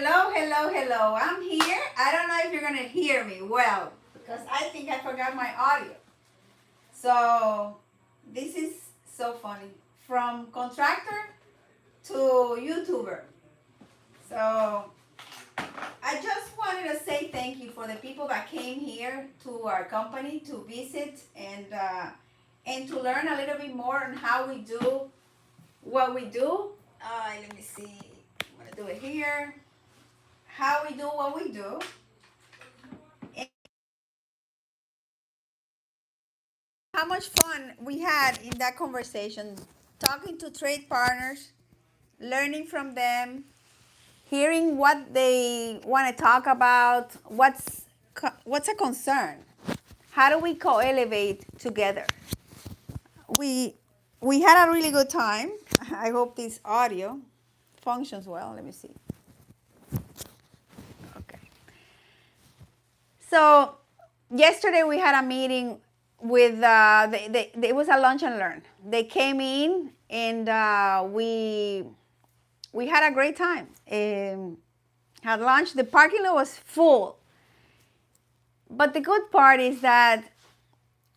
Hello, hello, hello. I'm here. I don't know if you're going to hear me well because I think I forgot my audio. So, this is so funny. From contractor to YouTuber. So, I just wanted to say thank you for the people that came here to our company to visit and to learn a little bit more on how we do what we do. Let me see. I'm going to do it here. How we do what we do. How much fun we had in that conversation, talking to trade partners, learning from them, hearing what they want to talk about, what's a concern, how do we co-elevate together. We we had a really good time. I hope this audio functions well. Let me see. Okay. So yesterday we had a meeting with it was a lunch and learn. They came in and we had a great time. Had lunch. The parking lot was full. But the good part is that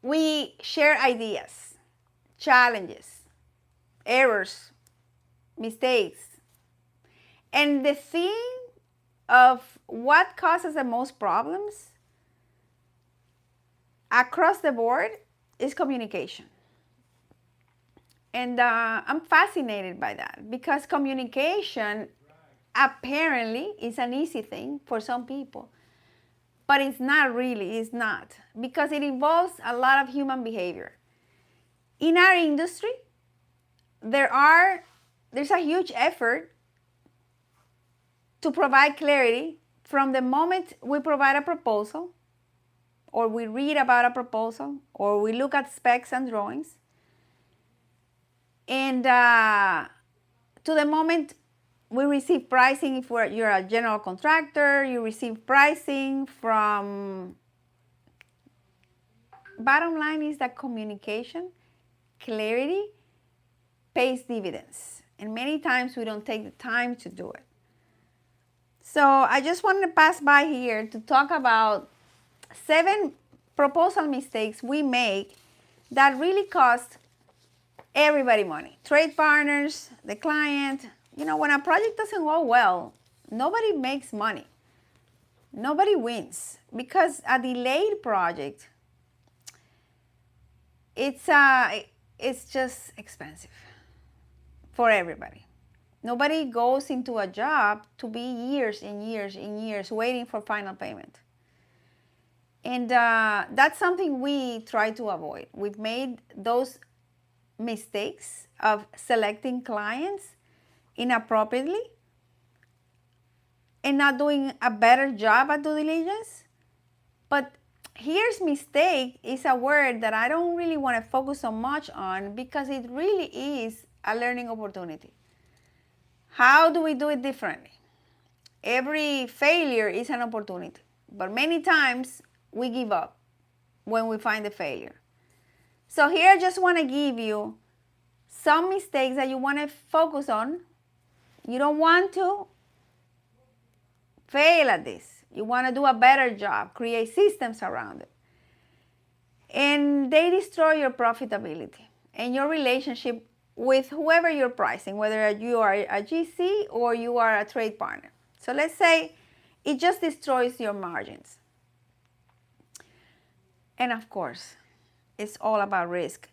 we share ideas, challenges, errors, mistakes. And the thing of what causes the most problems across the board is communication. And I'm fascinated by that because communication apparently is an easy thing for some people, but it's not really, it's not, because it involves a lot of human behavior. In our industry, there's a huge effort to provide clarity from the moment we provide a proposal, or we read about a proposal, or we look at specs and drawings, and to the moment we receive pricing. If you're a general contractor, you receive pricing from. Bottom line is that communication, clarity, pays dividends. And many times we don't take the time to do it. So I just wanted to pass by here to talk about 7 proposal mistakes we make that really cost everybody money. Trade partners, the client. You know, when a project doesn't go well, nobody makes money. Nobody wins because a delayed project, it's just expensive for everybody. Nobody goes into a job to be years and years and years waiting for final payment. And that's something we try to avoid. We've made those mistakes of selecting clients inappropriately and not doing a better job at due diligence. But here's mistake is a word that I don't really want to focus so much on because it really is a learning opportunity. How do we do it differently? Every failure is an opportunity, but many times we give up when we find the failure. So here I just want to give you some mistakes that you want to focus on. You don't want to fail at this. You want to do a better job, create systems around it. And they destroy your profitability and your relationship with whoever you're pricing, whether you are a GC or you are a trade partner. So let's say it just destroys your margins. And of course, it's all about risk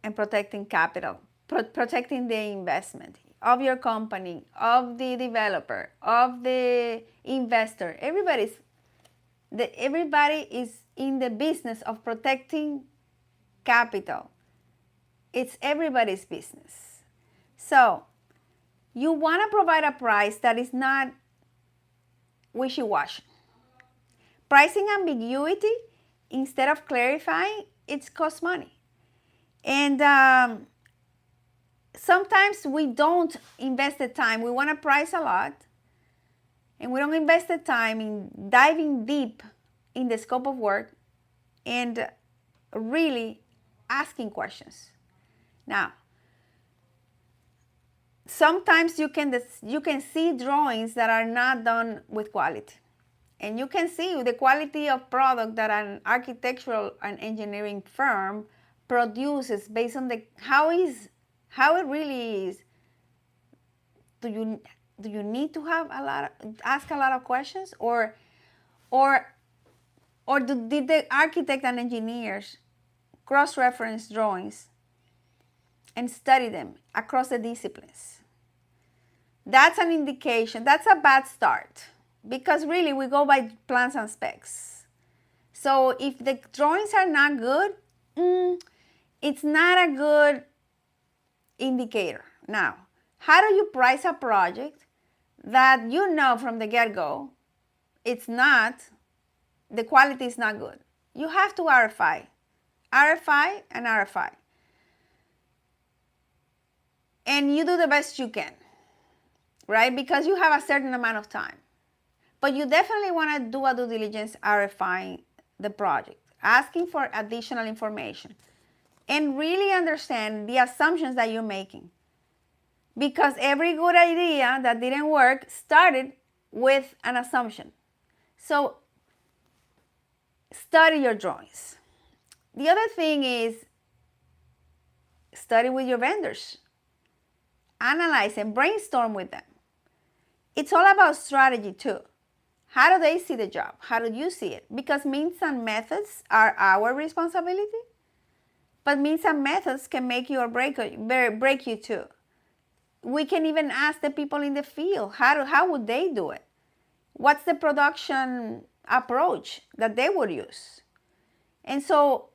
and protecting capital, protecting the investment of your company, of the developer, of the investor. Everybody is in the business of protecting capital. It's everybody's business. So you want to provide a price that is not wishy-washy. Pricing ambiguity, instead of clarifying, it costs money. And sometimes we don't invest the time. We want to price a lot, and we don't invest the time in diving deep in the scope of work and really asking questions. Now, sometimes you can see drawings that are not done with quality. And you can see the quality of product that an architectural and engineering firm produces based on how it really is. Do you need to have ask a lot of questions, or did the architect and engineers cross-reference drawings and study them across the disciplines? That's an indication. That's a bad start, because really we go by plans and specs. So if the drawings are not good, it's not a good indicator. Now, how do you price a project that you know from the get-go the quality is not good? You have to RFI and RFI. And you do the best you can, right? Because you have a certain amount of time. But you definitely want to do a due diligence RFIing the project, asking for additional information, and really understand the assumptions that you're making. Because every good idea that didn't work started with an assumption. So study your drawings. The other thing is study with your vendors. Analyze and brainstorm with them. It's all about strategy too. How do they see the job? How do you see it? Because means and methods are our responsibility, but means and methods can make you or break you too. We can even ask the people in the field, how would they do it? What's the production approach that they would use? And so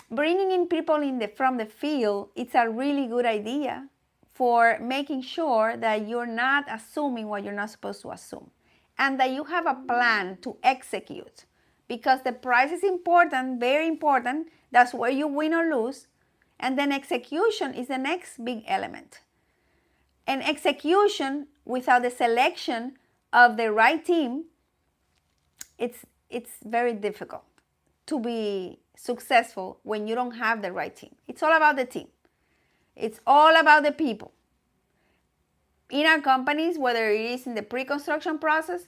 bringing in people from the field, it's a really good idea for making sure that you're not assuming what you're not supposed to assume, and that you have a plan to execute, because the price is important, very important. That's where you win or lose. And then execution is the next big element. And execution without the selection of the right team, it's very difficult to be successful when you don't have the right team. It's all about the team. It's all about the people. In our companies, whether it is in the pre-construction process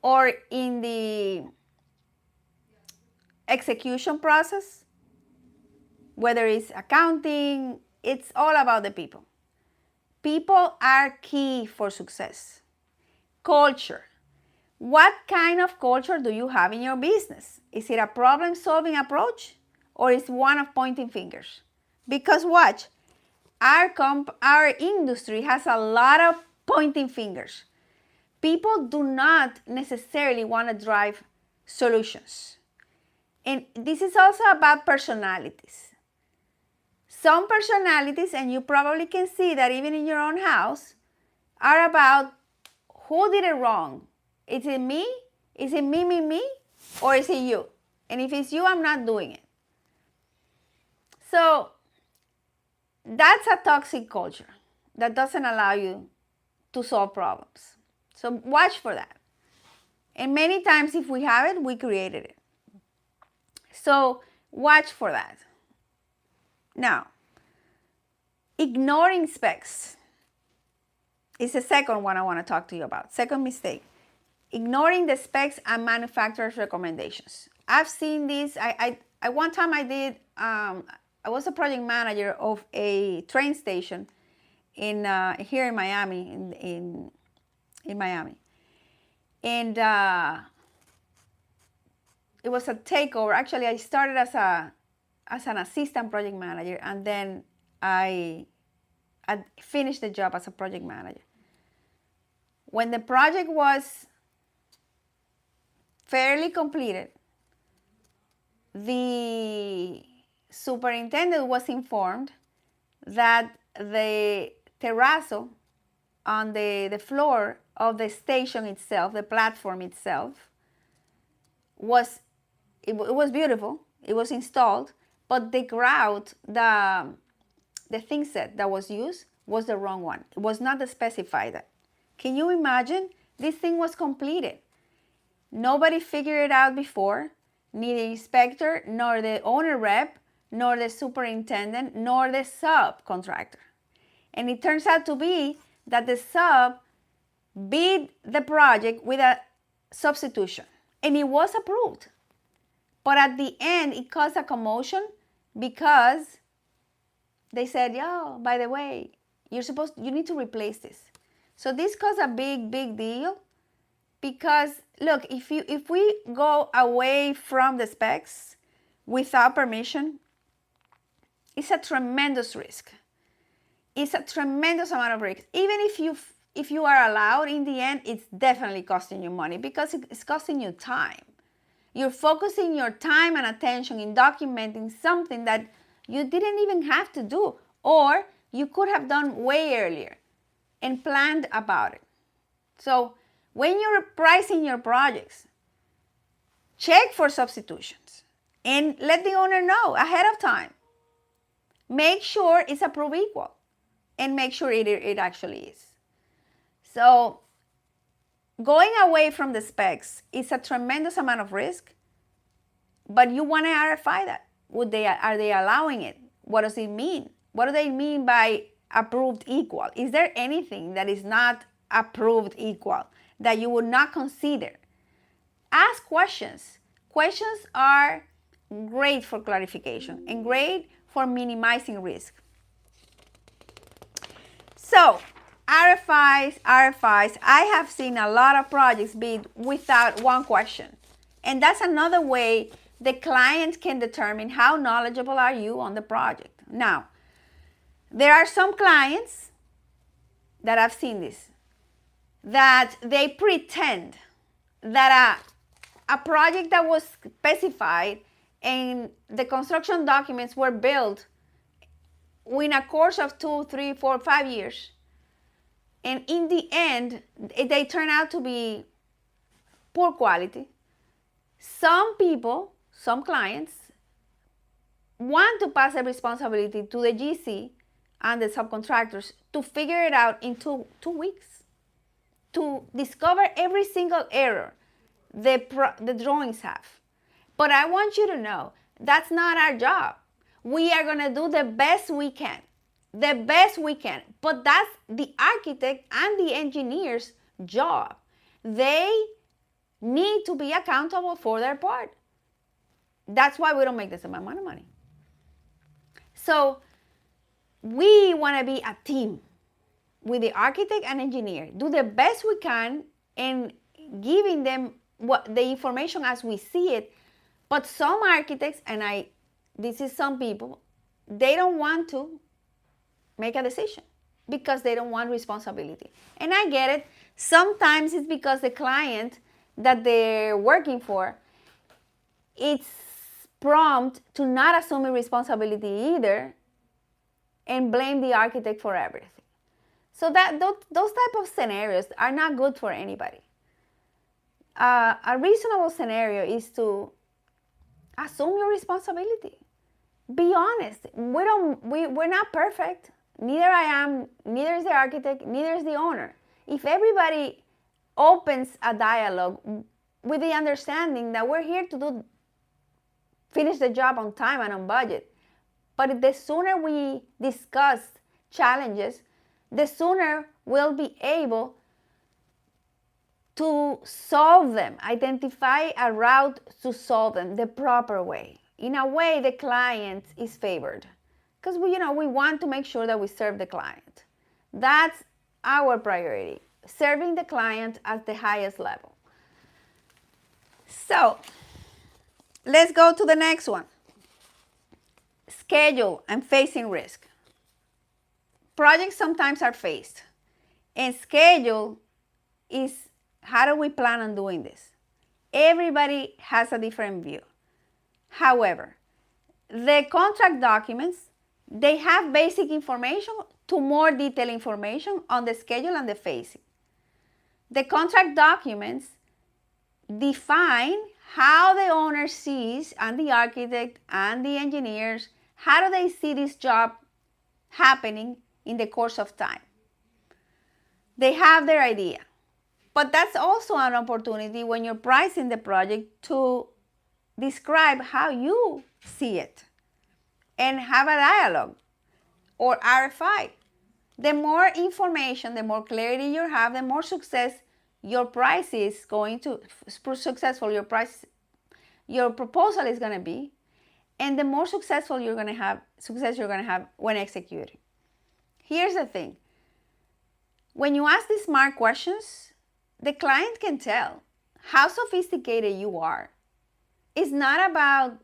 or in the execution process, whether it's accounting, it's all about the people. People are key for success. Culture. What kind of culture do you have in your business? Is it a problem-solving approach, or is one of pointing fingers? Because watch, our industry has a lot of pointing fingers. People do not necessarily want to drive solutions. And this is also about personalities. Some personalities, and you probably can see that even in your own house, are about who did it wrong. Is it me? Is it me? Or is it you? And if it's you, I'm not doing it. So that's a toxic culture that doesn't allow you to solve problems. So watch for that. And many times if we have it, we created it. So watch for that. Now, ignoring specs is the second one I want to talk to you about. Second mistake. Ignoring the specs and manufacturer's recommendations. I've seen this. One time I was a project manager of a train station here in Miami, in Miami. And it was a takeover. Actually, I started as an assistant project manager, and then I finished the job as a project manager. When the project was fairly completed, the superintendent was informed that the terrazzo on the floor of the station itself, the platform itself, was beautiful. It was installed, but the grout, the thing set that was used was the wrong one. It was not specified. Can you imagine? This thing was completed. Nobody figured it out before, neither the inspector, nor the owner rep, nor the superintendent, nor the subcontractor. And it turns out to be that the sub bid the project with a substitution. And it was approved. But at the end, it caused a commotion because they said, yo, by the way, you need to replace this. So this caused a big deal because, look, if we go away from the specs without permission, it's a tremendous risk. It's a tremendous amount of risk. Even if you are allowed, in the end, it's definitely costing you money because it's costing you time. You're focusing your time and attention in documenting something that you didn't even have to do, or you could have done way earlier and planned about it. So when you're pricing your projects, check for substitutions and let the owner know ahead of time. Make sure it's approved equal and make sure it actually is. So going away from the specs is a tremendous amount of risk, but you want to RFI that. Are they allowing it? What does it mean? What do they mean by approved equal? Is there anything that is not approved equal that you would not consider? Ask questions. Questions are great for clarification and great for minimizing risk. So, RFIs. I have seen a lot of projects bid without one question. And that's another way the client can determine how knowledgeable are you on the project. Now, there are some clients that I've seen this, that they pretend that a project that was specified and the construction documents were built in a course of 2, 3, 4, 5 years. And in the end, they turn out to be poor quality. Some people, some clients, want to pass the responsibility to the GC and the subcontractors to figure it out in two weeks, to discover every single error the drawings have. But I want you to know, that's not our job. We are going to do the best we can. The best we can. But that's the architect and the engineer's job. They need to be accountable for their part. That's why we don't make this amount of money. So we want to be a team with the architect and engineer. Do the best we can in giving them the information as we see it. But some architects, and this is some people, they don't want to make a decision because they don't want responsibility. And I get it. Sometimes it's because the client that they're working for, it's prompt to not assume responsibility either and blame the architect for everything. So those type of scenarios are not good for anybody. A reasonable scenario is to assume your responsibility. Be honest. We're not perfect. Neither I am, neither is the architect, neither is the owner. If everybody opens a dialogue with the understanding that we're here to finish the job on time and on budget, but the sooner we discuss challenges, the sooner we'll be able to solve them, identify a route to solve them the proper way. In a way, the client is favored because we want to make sure that we serve the client. That's our priority, serving the client at the highest level. So let's go to the next one. Schedule and facing risk. Projects sometimes are faced, and schedule is how do we plan on doing this? Everybody has a different view. However, the contract documents, they have basic information to more detailed information on the schedule and the phasing. The contract documents define how the owner sees, and the architect and the engineers, how do they see this job happening in the course of time. They have their idea. But that's also an opportunity when you're pricing the project to describe how you see it and have a dialogue or RFI. The more information, the more clarity you have, the more success your price is going to, successful your proposal is going to be, and the more successful you're going to have, when executing. Here's the thing. When you ask these smart questions, the client can tell how sophisticated you are. It's not about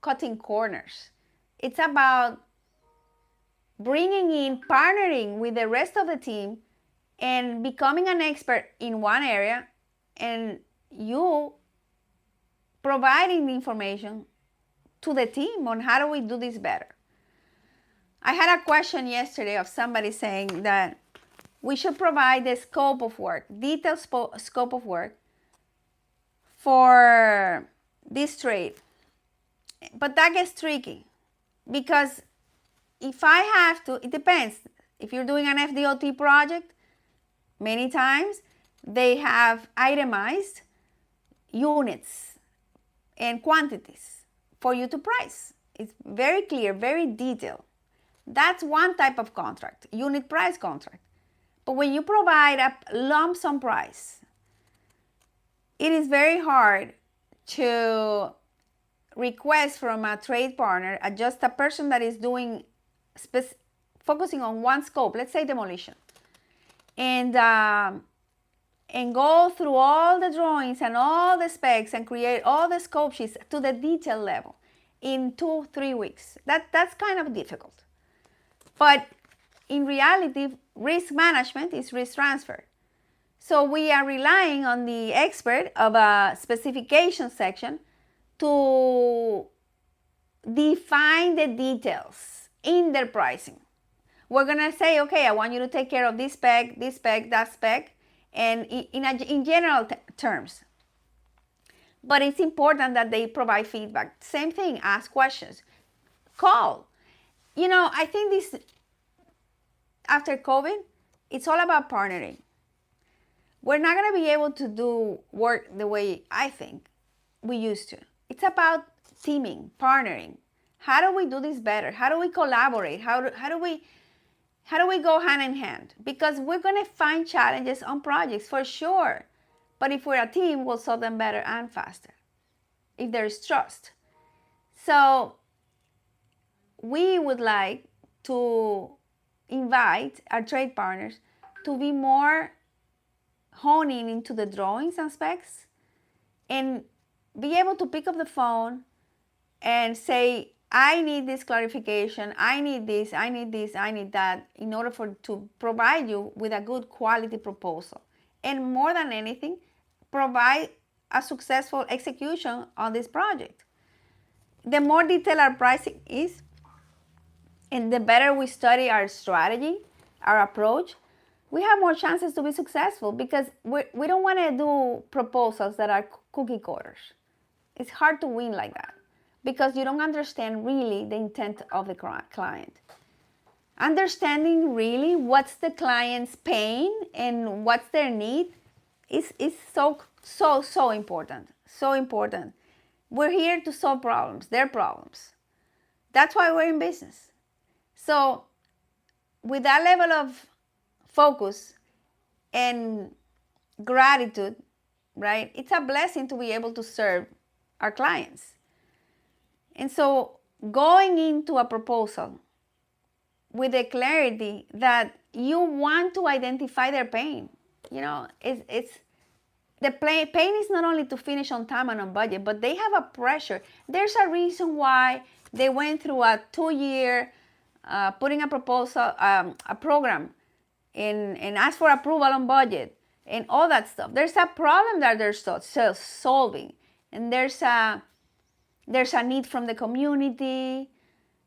cutting corners. It's about bringing in, partnering with the rest of the team and becoming an expert in one area, and you providing the information to the team on how do we do this better. I had a question yesterday of somebody saying that we should provide the scope of work, detailed scope of work for this trade. But that gets tricky because if I have to, it depends. If you're doing an FDOT project, many times they have itemized units and quantities for you to price. It's very clear, very detailed. That's one type of contract, unit price contract. But when you provide a lump sum price, it is very hard to request from a trade partner, just a person that is doing focusing on one scope, let's say demolition, and go through all the drawings and all the specs and create all the scope sheets to the detail level in 2-3 weeks. That's kind of difficult. But in reality, risk management is risk transfer. So we are relying on the expert of a specification section to define the details in their pricing. We're gonna say, okay, I want you to take care of this spec, that spec, and in general terms. But it's important that they provide feedback. Same thing, ask questions, call. I think this, after COVID, it's all about partnering. We're not gonna be able to do work the way I think we used to. It's about teaming, partnering. How do we do this better? How do we collaborate? How do we go hand in hand? Because we're going to find challenges on projects for sure. But if we're a team, we'll solve them better and faster if there is trust. So we would like to invite our trade partners to be more honing into the drawings and specs and be able to pick up the phone and say, I need this clarification, I need this, I need this, I need that, in order to provide you with a good quality proposal. And more than anything, provide a successful execution on this project. The more detailed our pricing is, and the better we study our strategy, our approach, we have more chances to be successful, because we don't want to do proposals that are cookie cutters. It's hard to win like that, because you don't understand really the intent of the client. Understanding really what's the client's pain and what's their need is so important. So important. We're here to solve problems, their problems. That's why we're in business. So with that level of focus and gratitude, right, it's a blessing to be able to serve our clients. And so going into a proposal with the clarity that you want to identify their pain, it's the pain is not only to finish on time and on budget, but they have a pressure. There's a reason why they went through a 2-year putting a proposal, a program, and asked for approval on budget and all that stuff. There's a problem that they're solving, and there's a need from the community.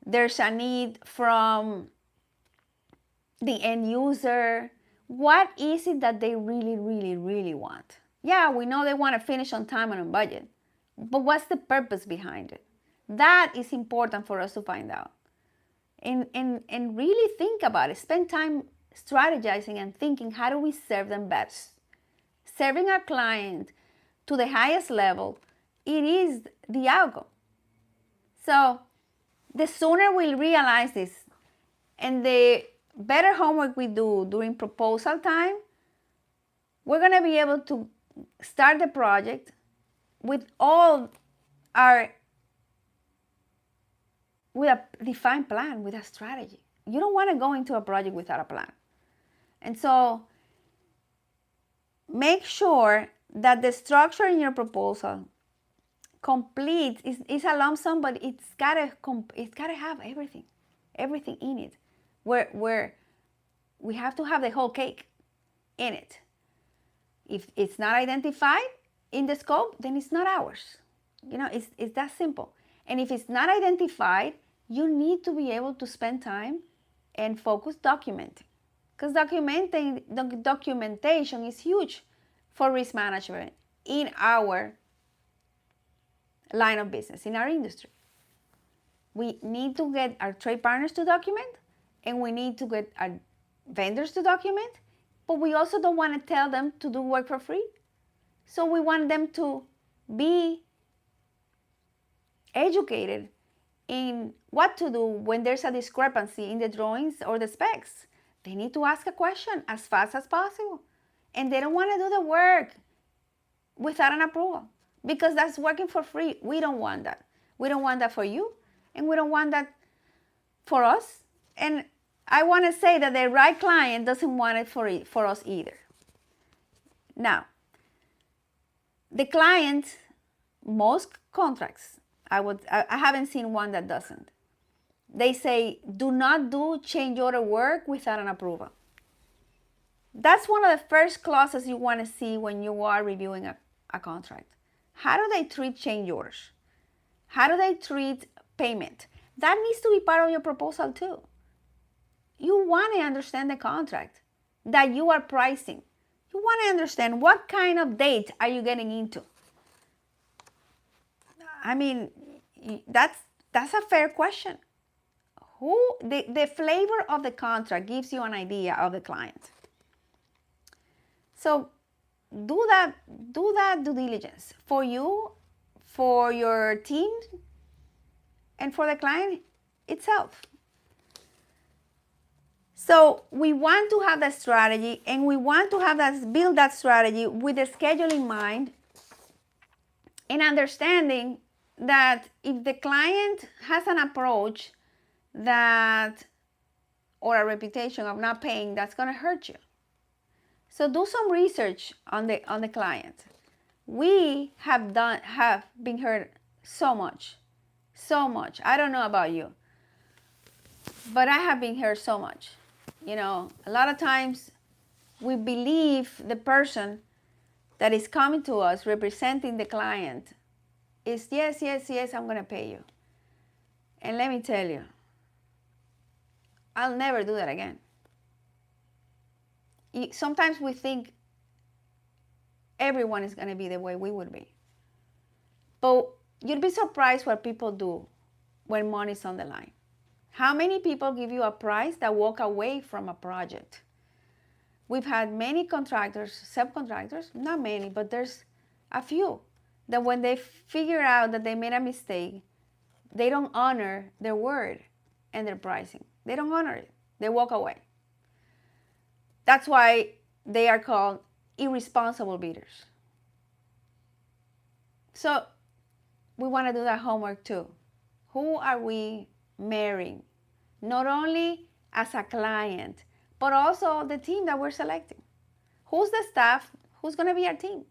There's a need from the end user. What is it that they really, really, really want? Yeah, we know they want to finish on time and on budget, but what's the purpose behind it? That is important for us to find out. And really think about it. Spend time strategizing and thinking, how do we serve them best? Serving our client to the highest level, it is the outcome. So the sooner we realize this, and the better homework we do during proposal time, we're going to be able to start the project with all our, with a defined plan, with a strategy. You don't want to go into a project without a plan. And so make sure that the structure in your proposal complete is a lump sum, but it's gotta have everything in it. Where we have to have the whole cake in it. If it's not identified in the scope, then it's not ours. It's that simple. And if it's not identified, you need to be able to spend time and focus documenting. Because documentation is huge for risk management in our line of business, in our industry. We need to get our trade partners to document, and we need to get our vendors to document, but we also don't want to tell them to do work for free. So we want them to be educated in what to do when there's a discrepancy in the drawings or the specs. They need to ask a question as fast as possible. And they don't want to do the work without an approval, because that's working for free. We don't want that. We don't want that for you, and we don't want that for us. And I want to say that the right client doesn't want it for us either. Now, the client, most contracts, I haven't seen one that doesn't. They say, do not do change order work without an approval. That's one of the first clauses you want to see when you are reviewing a contract. How do they treat change orders? How do they treat payment? That needs to be part of your proposal too. You want to understand the contract that you are pricing. You want to understand what kind of date are you getting into. I mean, that's a fair question. The flavor of the contract gives you an idea of the client. So do that due diligence for you, for your team, and for the client itself. So we want to have that strategy, and we want to build that strategy with the schedule in mind, and understanding that if the client has an approach or a reputation of not paying, that's going to hurt you. So do some research on the client. We have been hurt so much. I don't know about you, but I have been hurt so much. A lot of times we believe the person that is coming to us representing the client is yes, I'm going to pay you. And let me tell you, I'll never do that again. Sometimes we think everyone is going to be the way we would be. But you'd be surprised what people do when money's on the line. How many people give you a price that walk away from a project? We've had many contractors, subcontractors, not many, but there's a few, that when they figure out that they made a mistake, they don't honor their word and their pricing. They don't honor it. They walk away. That's why they are called irresponsible bidders. So we want to do that homework too. Who are we marrying? Not only as a client, but also the team that we're selecting. Who's the staff? Who's going to be our team?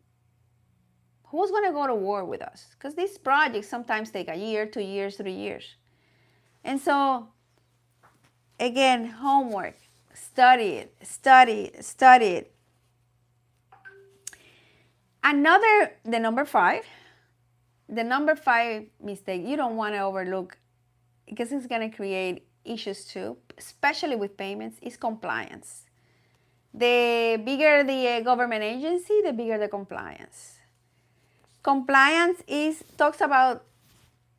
Who's going to go to war with us? Because these projects sometimes take a year, 2 years, 3 years. And so, again, homework. Study it. The number five mistake you don't want to overlook, because it's going to create issues too, especially with payments, is compliance. The bigger the government agency, the bigger the compliance. Compliance talks about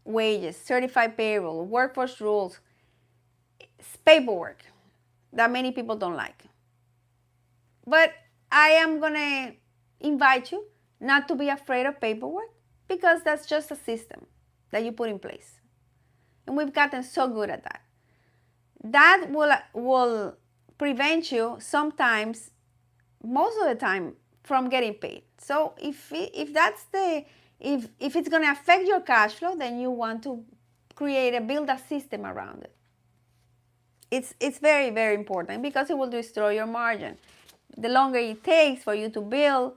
wages, certified payroll, workforce rules. It's paperwork that many people don't like. But I am going to invite you not to be afraid of paperwork, because that's just a system that you put in place. And we've gotten so good at that. That will prevent you sometimes, most of the time, from getting paid. So if it's going to affect your cash flow, then you want to build a system around it. It's very, very important because it will destroy your margin. The longer it takes for you to bill,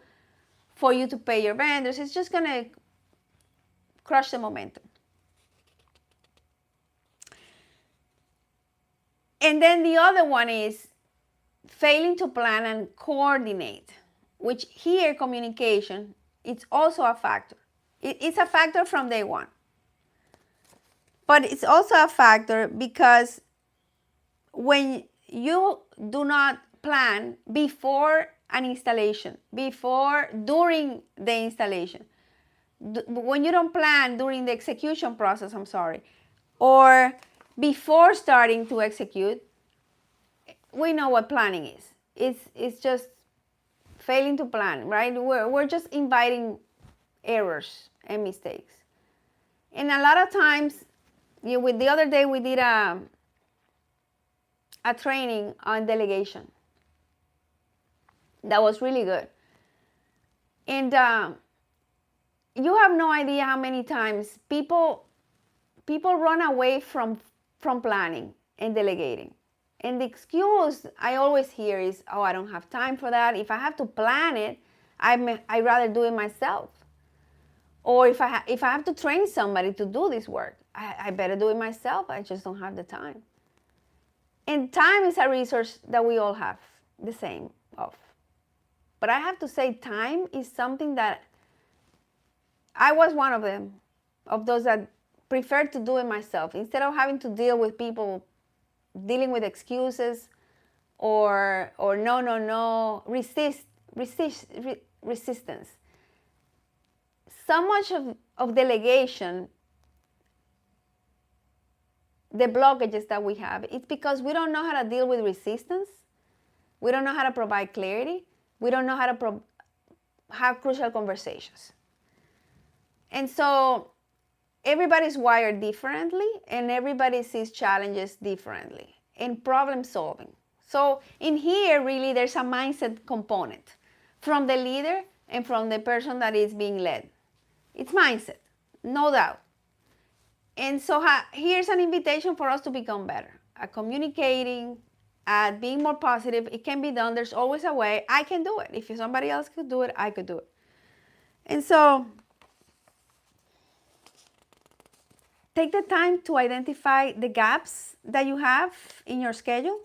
for you to pay your vendors, it's just going to crush the momentum. And then the other one is failing to plan and coordinate, which here communication, it's also a factor. It's a factor from day one. But it's also a factor because when you do not plan before an installation, during the installation, when you don't plan during the execution process, or before starting to execute, we know what planning is. It's just failing to plan, right? We're just inviting errors and mistakes. And a lot of times, the other day we did a training on delegation. That was really good. And you have no idea how many times people run away from planning and delegating. And the excuse I always hear is, oh, I don't have time for that. If I have to plan it, I'd rather do it myself. Or if I have to train somebody to do this work, I better do it myself. I just don't have the time. And time is a resource that we all have the same of. But I have to say, time is something that I was one of them, of those that preferred to do it myself instead of having to deal with people dealing with excuses or no, resistance. So much of delegation, the blockages that we have, it's because we don't know how to deal with resistance. We don't know how to provide clarity. We don't know how to have crucial conversations. And so everybody's wired differently, and everybody sees challenges differently in problem solving. So in here, really, there's a mindset component from the leader and from the person that is being led. It's mindset, no doubt. And so here's an invitation for us to become better at communicating, at being more positive. It can be done. There's always a way. I can do it. If somebody else could do it, I could do it. And so take the time to identify the gaps that you have in your schedule,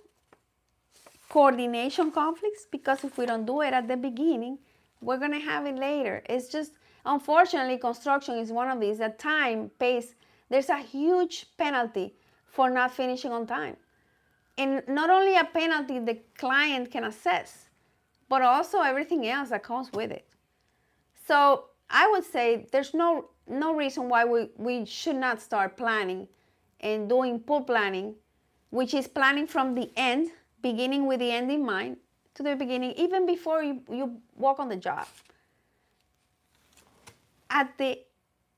coordination conflicts, because if we don't do it at the beginning, we're going to have it later. It's just, unfortunately, construction is one of these that time pays. There's a huge penalty for not finishing on time. And not only a penalty the client can assess, but also everything else that comes with it. So I would say there's no reason why we should not start planning and doing pull planning, which is planning from the end, beginning with the end in mind, to the beginning, even before you walk on the job.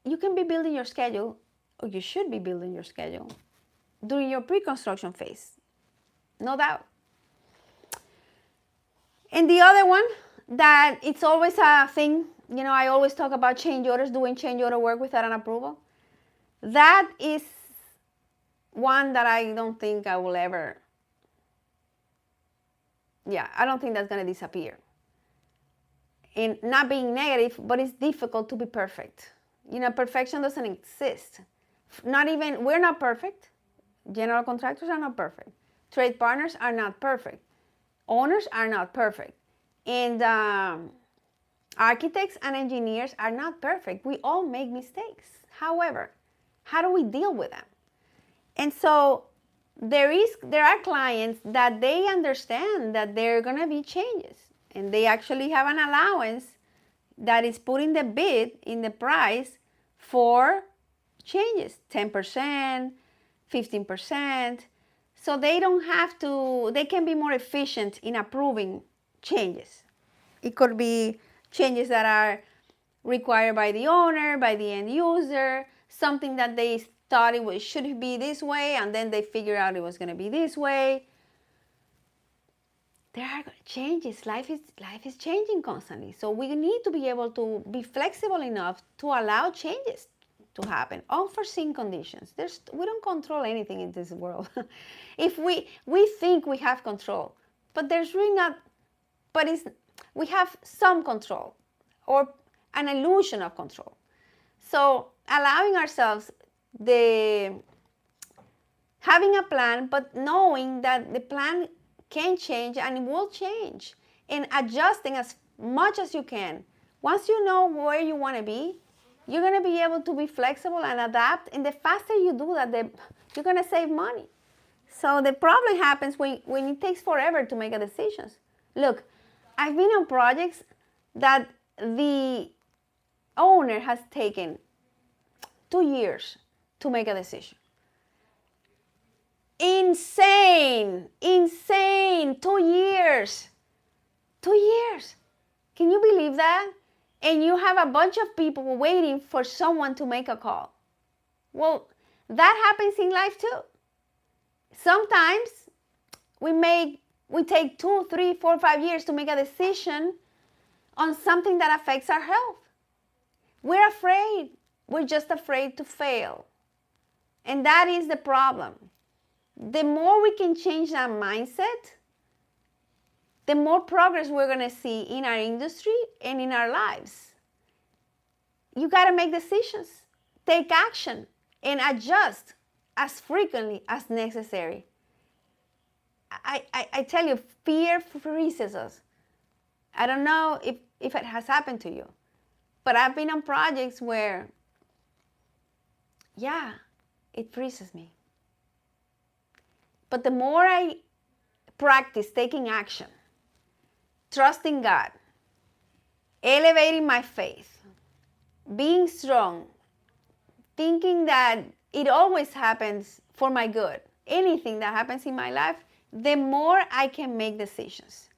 You can be building your schedule, or you should be building your schedule, during your pre-construction phase. No doubt. And the other one, that it's always a thing, I always talk about change orders, doing change order work without an approval. That is one that I don't think I will ever, I don't think that's going to disappear. And not being negative, but it's difficult to be perfect. Perfection doesn't exist. We're not perfect. General contractors are not perfect. Trade partners are not perfect. Owners are not perfect. And architects and engineers are not perfect. We all make mistakes. However, how do we deal with them? And so there are clients that they understand that there are going to be changes. And they actually have an allowance that is put in the bid, in the price, for changes, 10%, 15%. So they can be more efficient in approving changes. It could be changes that are required by the owner, by the end user, something that they thought should be this way, and then they figure out it was going to be this way. there are changes. Life is changing constantly. So we need to be able to be flexible enough to allow changes to happen. Unforeseen conditions. We don't control anything in this world. If we think we have control, but there's really not. But we have some control, or an illusion of control. So allowing ourselves having a plan, but knowing that the plan can change and it will change, and adjusting as much as you can. Once you know where you want to be, you're going to be able to be flexible and adapt, and the faster you do that, you're going to save money. So the problem happens when it takes forever to make a decision. Look, I've been on projects that the owner has taken 2 years to make a decision. Insane. 2 years. 2 years. Can you believe that? And you have a bunch of people waiting for someone to make a call. Well, that happens in life too. Sometimes we take 2, 3, 4, 5 years to make a decision on something that affects our health. We're afraid. We're just afraid to fail. And that is the problem. The more we can change that mindset, the more progress we're going to see in our industry and in our lives. You got to make decisions, take action, and adjust as frequently as necessary. I tell you, fear freezes us. I don't know if it has happened to you, but I've been on projects where, yeah, it freezes me. But the more I practice taking action, trusting God, elevating my faith, being strong, thinking that it always happens for my good, anything that happens in my life, the more I can make decisions.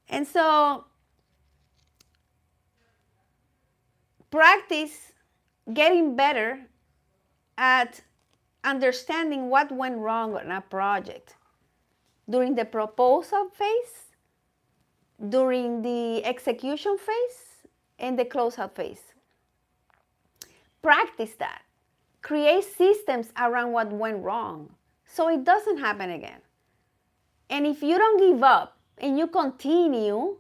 And so, practice getting better at understanding what went wrong on a project during the proposal phase, during the execution phase, and the closeout phase. Practice that. Create systems around what went wrong so it doesn't happen again. And if you don't give up and you continue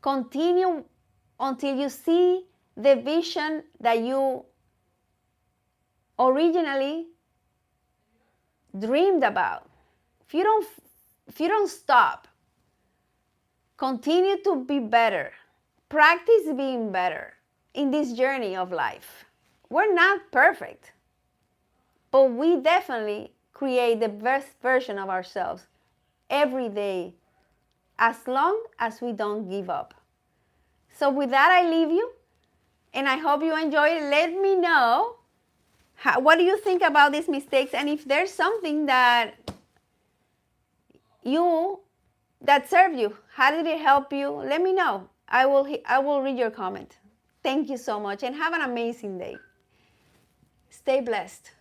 until you see the vision that you originally dreamed about. If you don't stop, continue to be better, practice being better in this journey of life. We're not perfect, but we definitely create the best version of ourselves every day, as long as we don't give up. So with that, I leave you, and I hope you enjoy it. Let me know what do you think about these mistakes, and if there's something that served you, how did it help you? Let me know. I will read your comment. Thank you so much, and have an amazing day. Stay blessed.